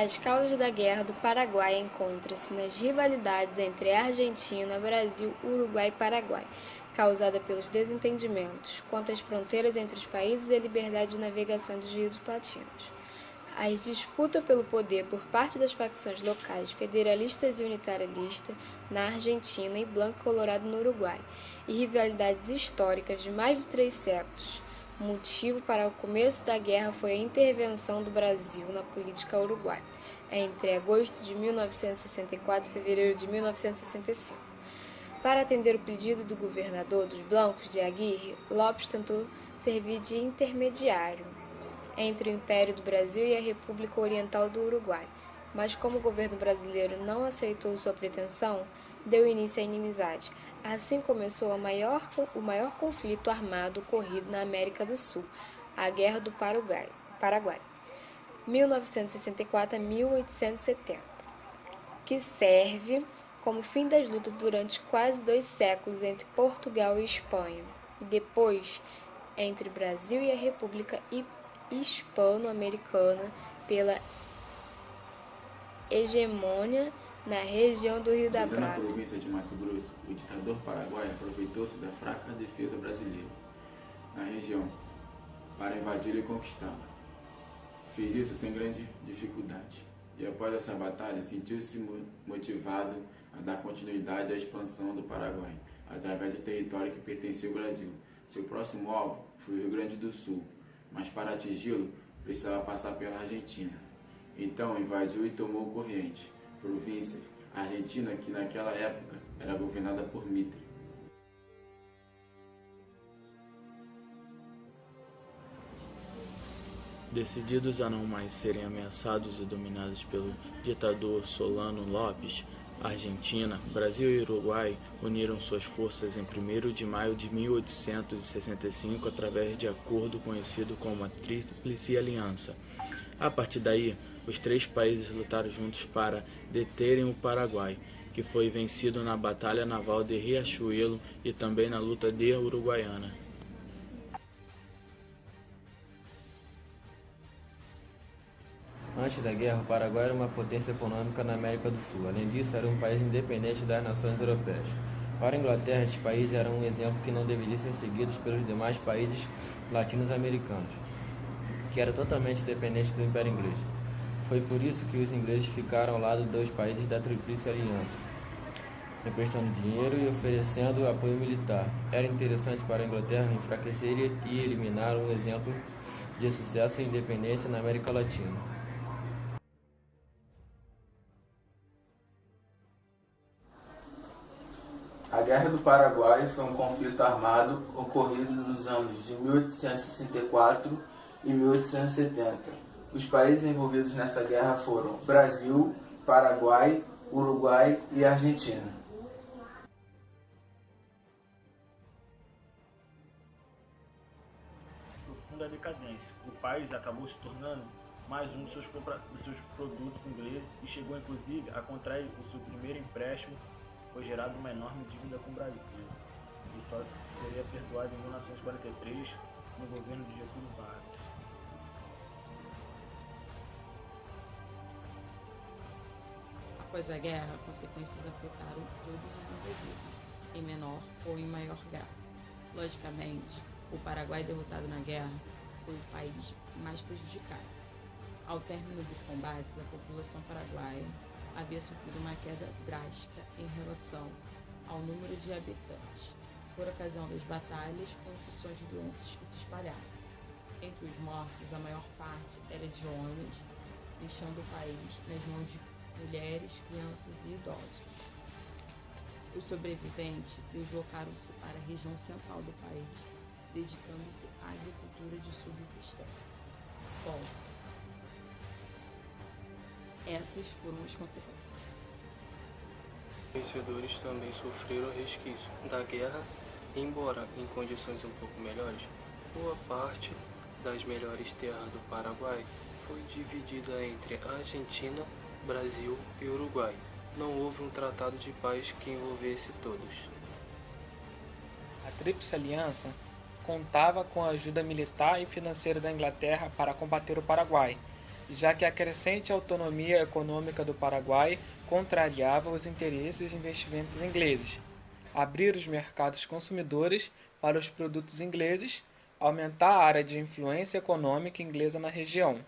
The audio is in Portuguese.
As causas da Guerra do Paraguai encontram-se nas rivalidades entre Argentina, Brasil, Uruguai e Paraguai, causada pelos desentendimentos quanto às fronteiras entre os países e a liberdade de navegação dos rios platinos. As disputas pelo poder por parte das facções locais federalistas e unitarianistas na Argentina e Blanco e Colorado no Uruguai, e rivalidades históricas de mais de 3 séculos. O motivo para o começo da guerra foi a intervenção do Brasil na política uruguaia, entre agosto de 1964 e fevereiro de 1965. Para atender o pedido do governador dos Blancos de Aguirre, Lopes tentou servir de intermediário entre o Império do Brasil e a República Oriental do Uruguai, mas como o governo brasileiro não aceitou sua pretensão, deu início à inimizade. Assim começou o maior conflito armado ocorrido na América do Sul, a Guerra do Paraguai, 1964 a 1870, que serve como fim das lutas durante quase 2 séculos entre Portugal e Espanha, e depois entre Brasil e a República Hispano-Americana pela hegemonia na região do Rio da Prata. Na província de Mato Grosso, o ditador paraguaio aproveitou-se da fraca defesa brasileira na região para invadi-la e conquistá-la. Fez isso sem grande dificuldade e após essa batalha sentiu-se motivado a dar continuidade à expansão do Paraguai através do território que pertencia ao Brasil. Seu próximo alvo foi o Rio Grande do Sul, mas para atingi-lo precisava passar pela Argentina. Então invadiu e tomou Corrientes, província argentina que naquela época era governada por Mitre. Decididos a não mais serem ameaçados e dominados pelo ditador Solano Lopes, Argentina, Brasil e Uruguai uniram suas forças em 1º de maio de 1865 através de acordo conhecido como a Tríplice Aliança. A partir daí, os 3 países lutaram juntos para deterem o Paraguai, que foi vencido na Batalha Naval de Riachuelo e também na luta de Uruguaiana. Antes da guerra, o Paraguai era uma potência econômica na América do Sul. Além disso, era um país independente das nações europeias. Para a Inglaterra, este país era um exemplo que não deveria ser seguido pelos demais países latino-americanos, que era totalmente dependente do Império Inglês. Foi por isso que os ingleses ficaram ao lado dos países da Tríplice Aliança, emprestando dinheiro e oferecendo apoio militar. Era interessante para a Inglaterra enfraquecer e eliminar um exemplo de sucesso e independência na América Latina. A Guerra do Paraguai foi um conflito armado ocorrido nos anos de 1864 e 1870. Os países envolvidos nessa guerra foram Brasil, Paraguai, Uruguai e Argentina. Profunda decadência. O país acabou se tornando mais um dos seus produtos ingleses e chegou inclusive a contrair o seu primeiro empréstimo. Foi gerada uma enorme dívida com o Brasil, e só seria perdoada em 1943 no governo de Getúlio Vargas. Após a guerra, consequências afetaram todos os envolvidos, em menor ou em maior grau. Logicamente, o Paraguai derrotado na guerra foi o país mais prejudicado. Ao término dos combates, a população paraguaia havia sofrido uma queda drástica em relação ao número de habitantes, por ocasião das batalhas com infecções de doenças que se espalharam. Entre os mortos, a maior parte era de homens, deixando o país nas mãos de mulheres, crianças e idosos. Os sobreviventes deslocaram-se para a região central do país, dedicando-se à agricultura de subsistência. Bom, essas foram as consequências. Os vencedores também sofreram resquício da guerra, embora em condições um pouco melhores. Boa parte das melhores terras do Paraguai foi dividida entre Argentina, Brasil e Uruguai. Não houve um tratado de paz que envolvesse todos. A Tríplice Aliança contava com a ajuda militar e financeira da Inglaterra para combater o Paraguai. já que a crescente autonomia econômica do Paraguai contrariava os interesses e investimentos ingleses, abrir os mercados consumidores para os produtos ingleses, aumentar a área de influência econômica inglesa na região.